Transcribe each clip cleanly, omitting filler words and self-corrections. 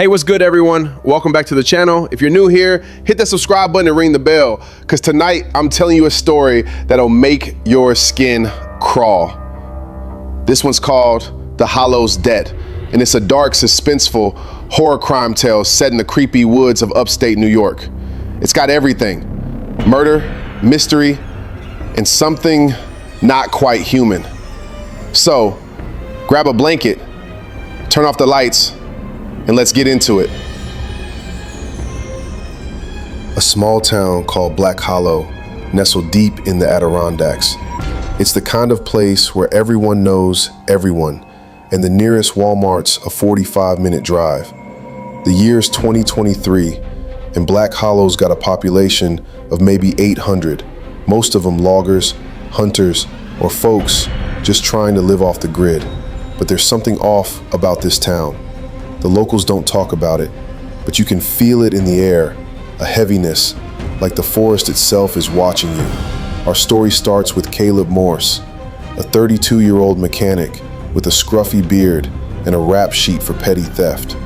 Hey, what's good, everyone? Welcome back to the channel. If you're new here, hit that subscribe button and ring the bell, because tonight I'm telling you a story that'll make your skin crawl. This one's called The Hollow's Debt, and it's a dark, suspenseful horror crime tale set in the creepy woods of upstate New York. It's got everything: murder, mystery, and something not quite human. So, grab a blanket, turn off the lights, and let's get into it. A small town called Black Hollow, nestled deep in the Adirondacks. It's the kind of place where everyone knows everyone, and the nearest Walmart's a 45-minute drive. The year's 2023, and Black Hollow's got a population of maybe 800, most of them loggers, hunters, or folks just trying to live off the grid. But there's something off about this town. The locals don't talk about it, but you can feel it in the air, a heaviness, like the forest itself is watching you. Our story starts with Caleb Morse, a 32-year-old mechanic with a scruffy beard and a rap sheet for petty theft.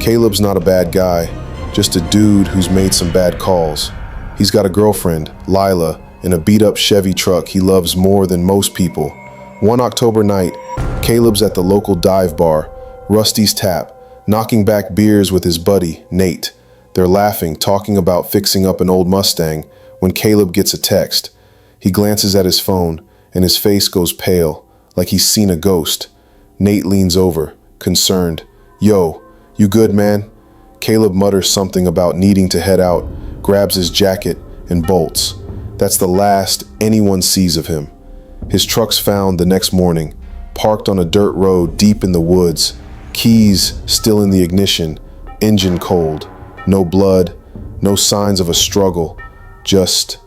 Caleb's not a bad guy, just a dude who's made some bad calls. He's got a girlfriend, Lila, in a beat-up Chevy truck he loves more than most people. One October night, Caleb's at the local dive bar, Rusty's Tap, knocking back beers with his buddy, Nate. They're laughing, talking about fixing up an old Mustang, when Caleb gets a text. He glances at his phone, and his face goes pale, like he's seen a ghost. Nate leans over, concerned. "Yo, you good, man?" Caleb mutters something about needing to head out, grabs his jacket, and bolts. That's the last anyone sees of him. His truck's found the next morning, parked on a dirt road deep in the woods, keys still in the ignition, engine cold, no blood, no signs of a struggle, just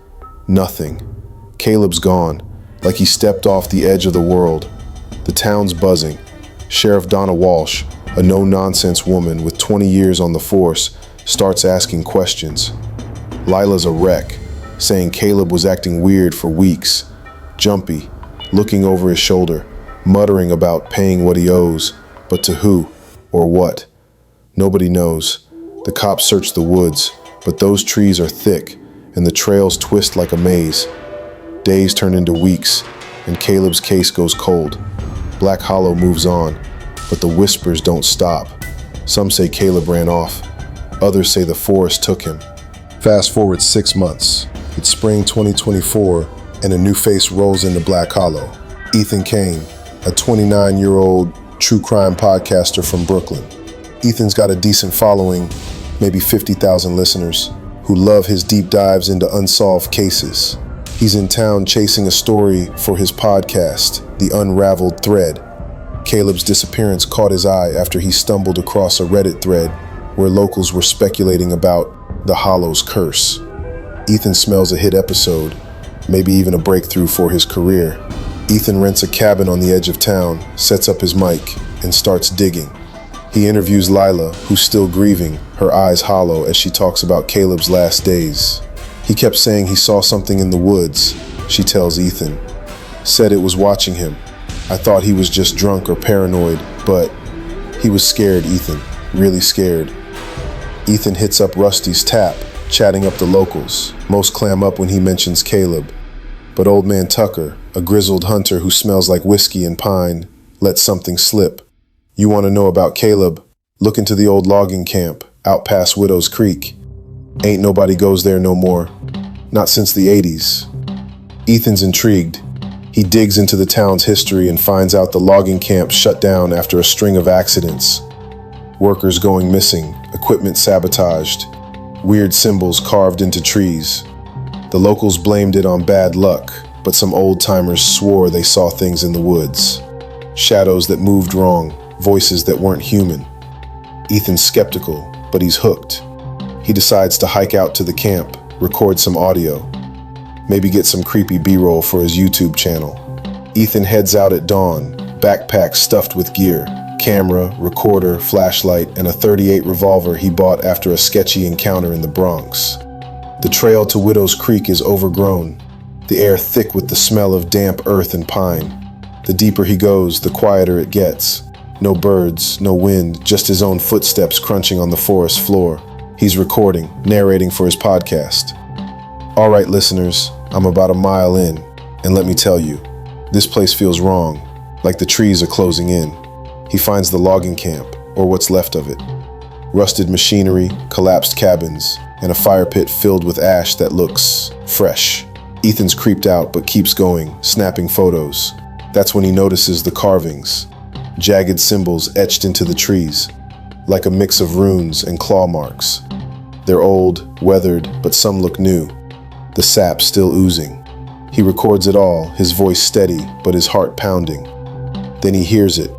nothing. Caleb's gone, like he stepped off the edge of the world. The town's buzzing. Sheriff Donna Walsh, a no-nonsense woman with 20 years on the force, starts asking questions. Lila's a wreck, saying Caleb was acting weird for weeks, jumpy, looking over his shoulder, muttering about paying what he owes, but to who or what? Nobody knows. The cops search the woods, but those trees are thick and the trails twist like a maze. Days turn into weeks, and Caleb's case goes cold. Black Hollow moves on, but the whispers don't stop. Some say Caleb ran off. Others say the forest took him. Fast forward 6 months. It's spring 2024, and a new face rolls into Black Hollow. Ethan Kane, a 29-year-old true crime podcaster from Brooklyn. Ethan's got a decent following, maybe 50,000 listeners, who love his deep dives into unsolved cases. He's in town chasing a story for his podcast, The Unraveled Thread. Caleb's disappearance caught his eye after he stumbled across a Reddit thread where locals were speculating about the Hollow's curse. Ethan smells a hit episode, maybe even a breakthrough for his career. Ethan rents a cabin on the edge of town, sets up his mic, and starts digging. He interviews Lila, who's still grieving, her eyes hollow as she talks about Caleb's last days. He kept saying he saw something in the woods, she tells Ethan. Said it was watching him. I thought he was just drunk or paranoid, but he was scared, Ethan, really scared. Ethan hits up Rusty's Tap, chatting up the locals. Most clam up when he mentions Caleb. But old man Tucker, a grizzled hunter who smells like whiskey and pine, lets something slip. You want to know about Caleb? Look into the old logging camp, out past Widow's Creek. Ain't nobody goes there no more. Not since the 80s. Ethan's intrigued. He digs into the town's history and finds out the logging camp shut down after a string of accidents. Workers going missing, equipment sabotaged, weird symbols carved into trees. The locals blamed it on bad luck, but some old-timers swore they saw things in the woods. Shadows that moved wrong, voices that weren't human. Ethan's skeptical, but he's hooked. He decides to hike out to the camp, record some audio, maybe get some creepy B-roll for his YouTube channel. Ethan heads out at dawn, backpack stuffed with gear, camera, recorder, flashlight, and a .38 revolver he bought after a sketchy encounter in the Bronx. The trail to Widow's Creek is overgrown, the air thick with the smell of damp earth and pine. The deeper he goes, the quieter it gets. No birds, no wind, just his own footsteps crunching on the forest floor. He's recording, narrating for his podcast. All right, listeners, I'm about a mile in, and let me tell you, this place feels wrong, like the trees are closing in. He finds the logging camp, or what's left of it. Rusted machinery, collapsed cabins, and a fire pit filled with ash that looks fresh. Ethan's creeped out, but keeps going, snapping photos. That's when he notices the carvings, jagged symbols etched into the trees, like a mix of runes and claw marks. They're old, weathered, but some look new, the sap still oozing. He records it all, his voice steady, but his heart pounding. Then he hears it,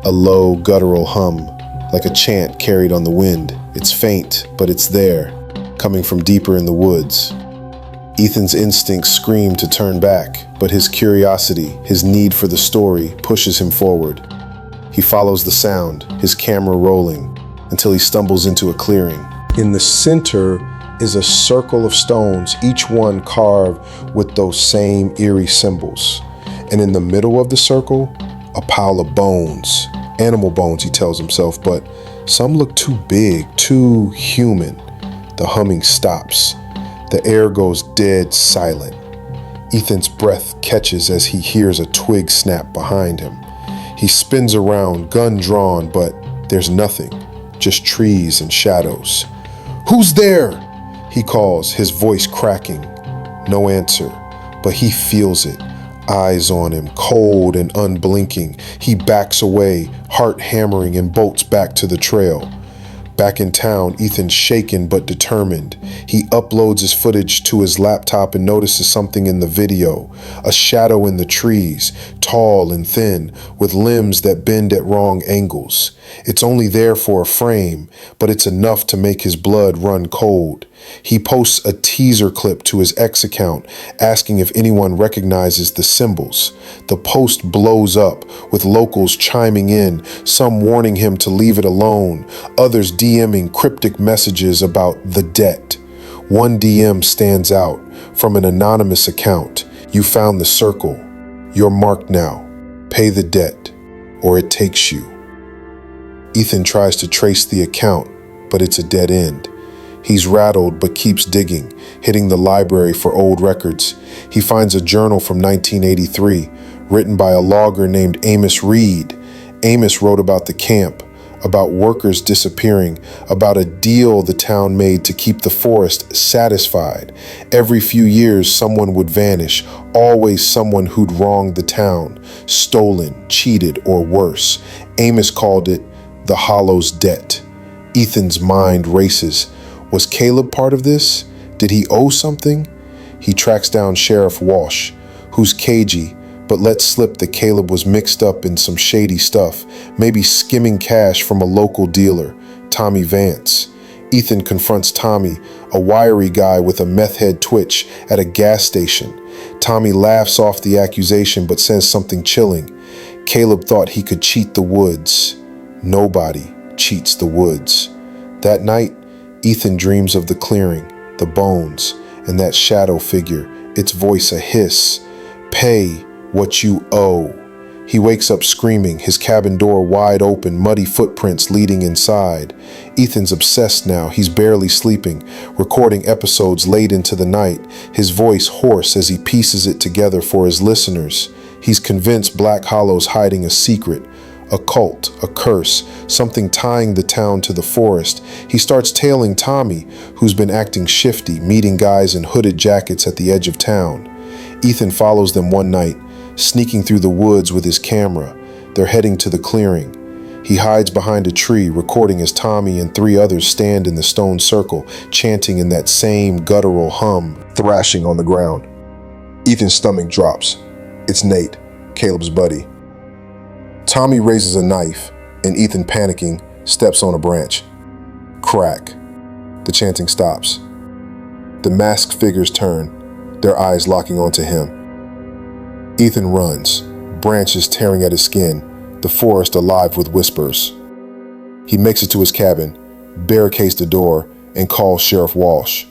a low, guttural hum, like a chant carried on the wind. It's faint, but it's there, coming from deeper in the woods. Ethan's instincts scream to turn back, but his curiosity, his need for the story, pushes him forward. He follows the sound, his camera rolling, until he stumbles into a clearing. In the center is a circle of stones, each one carved with those same eerie symbols. And in the middle of the circle, a pile of bones. Animal bones, he tells himself, but some look too big, too human. The humming stops. The air goes dead silent. Ethan's breath catches as he hears a twig snap behind him. He spins around, gun drawn, but there's nothing, just trees and shadows. "Who's there?" he calls, his voice cracking. No answer, but he feels it. Eyes on him, cold and unblinking. He backs away, heart hammering, and bolts back to the trail. Back in town, Ethan's shaken but determined. He uploads his footage to his laptop and notices something in the video. A shadow in the trees, tall and thin, with limbs that bend at wrong angles. It's only there for a frame, but it's enough to make his blood run cold. He posts a teaser clip to his X account, asking if anyone recognizes the symbols. The post blows up, with locals chiming in, some warning him to leave it alone, others DMing cryptic messages about the debt. One DM stands out, from an anonymous account. "You found the circle. You're marked now. Pay the debt, or it takes you." Ethan tries to trace the account, but it's a dead end. He's rattled but keeps digging, hitting the library for old records. He finds a journal from 1983, written by a logger named Amos Reed. Amos wrote about the camp, about workers disappearing, about a deal the town made to keep the forest satisfied. Every few years, someone would vanish, always someone who'd wronged the town, stolen, cheated, or worse. Amos called it the Hollow's debt. Ethan's mind races. Was Caleb part of this? Did he owe something? He tracks down Sheriff Walsh, who's cagey, but lets slip that Caleb was mixed up in some shady stuff, maybe skimming cash from a local dealer, Tommy Vance. Ethan confronts Tommy, a wiry guy with a meth head twitch, at a gas station. Tommy laughs off the accusation but says something chilling. Caleb thought he could cheat the woods. Nobody cheats the woods. That night, Ethan dreams of the clearing, the bones, and that shadow figure, its voice a hiss. Pay what you owe. He wakes up screaming, his cabin door wide open, muddy footprints leading inside. Ethan's obsessed now, he's barely sleeping, recording episodes late into the night, his voice hoarse as he pieces it together for his listeners. He's convinced Black Hollow's hiding a secret, a cult, a curse, something tying the town to the forest. He starts tailing Tommy, who's been acting shifty, meeting guys in hooded jackets at the edge of town. Ethan follows them one night, sneaking through the woods with his camera. They're heading to the clearing. He hides behind a tree, recording as Tommy and 3 others stand in the stone circle, chanting in that same guttural hum, thrashing on the ground. Ethan's stomach drops. It's Nate, Caleb's buddy. Tommy raises a knife, and Ethan, panicking, steps on a branch. Crack. The chanting stops. The masked figures turn, their eyes locking onto him. Ethan runs, branches tearing at his skin, the forest alive with whispers. He makes it to his cabin, barricades the door, and calls Sheriff Walsh.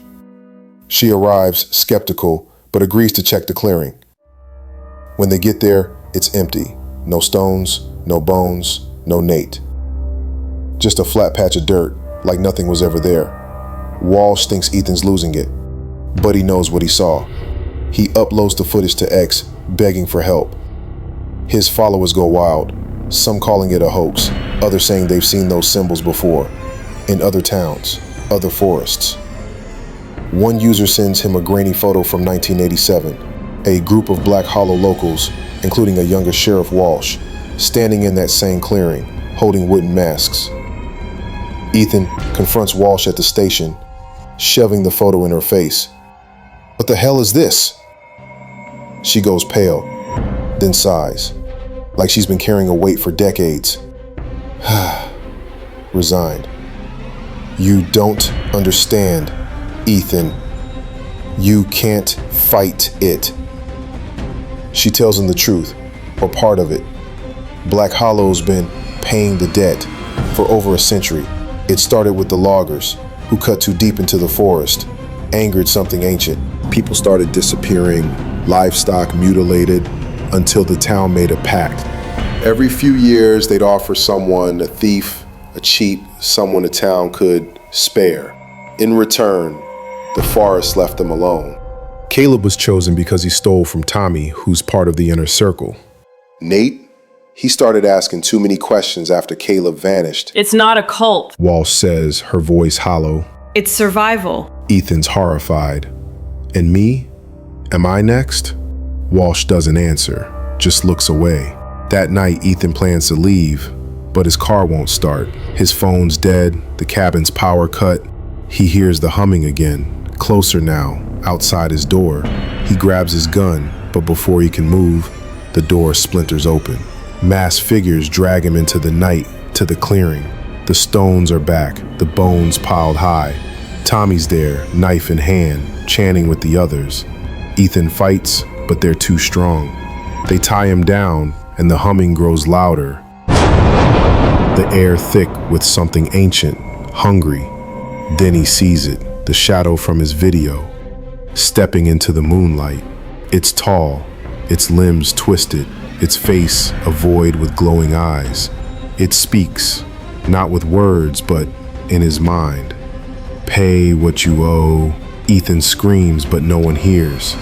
She arrives, skeptical, but agrees to check the clearing. When they get there, it's empty. No stones, no bones, No Nate. Just a flat patch of dirt, like nothing was ever there. Walsh thinks Ethan's losing it, but he knows what he saw. He uploads the footage to X, begging for help. His followers go wild, some calling it a hoax, others saying they've seen those symbols before, in other towns, other forests. One user sends him a grainy photo from 1987, a group of Black Hollow locals, including a younger Sheriff Walsh, standing in that same clearing, holding wooden masks. Ethan confronts Walsh at the station, shoving the photo in her face. "What the hell is this?" She goes pale, then sighs, like she's been carrying a weight for decades. Resigned. "You don't understand, Ethan. You can't fight it." She tells him the truth, or part of it. Black Hollow's been paying the debt for over a century. It started with the loggers, who cut too deep into the forest, angered something ancient. People started disappearing, livestock mutilated, until the town made a pact. Every few years, they'd offer someone, a thief, a cheat, someone the town could spare. In return, the forest left them alone. Caleb was chosen because he stole from Tommy, who's part of the inner circle. Nate? He started asking too many questions after Caleb vanished. "It's not a cult," Walsh says, her voice hollow. "It's survival." Ethan's horrified. "And me? Am I next?" Walsh doesn't answer, just looks away. That night, Ethan plans to leave, but his car won't start. His phone's dead, the cabin's power cut. He hears the humming again, closer now, outside his door. He grabs his gun, but before he can move, the door splinters open. Masked figures drag him into the night, to the clearing. The stones are back, the bones piled high. Tommy's there, knife in hand, chanting with the others. Ethan fights, but they're too strong. They tie him down, and the humming grows louder. The air thick with something ancient, hungry. Then he sees it, the shadow from his video, stepping into the moonlight. It's tall, its limbs twisted, its face a void with glowing eyes. It speaks, not with words, but in his mind. "Pay what you owe." Ethan screams, but no one hears.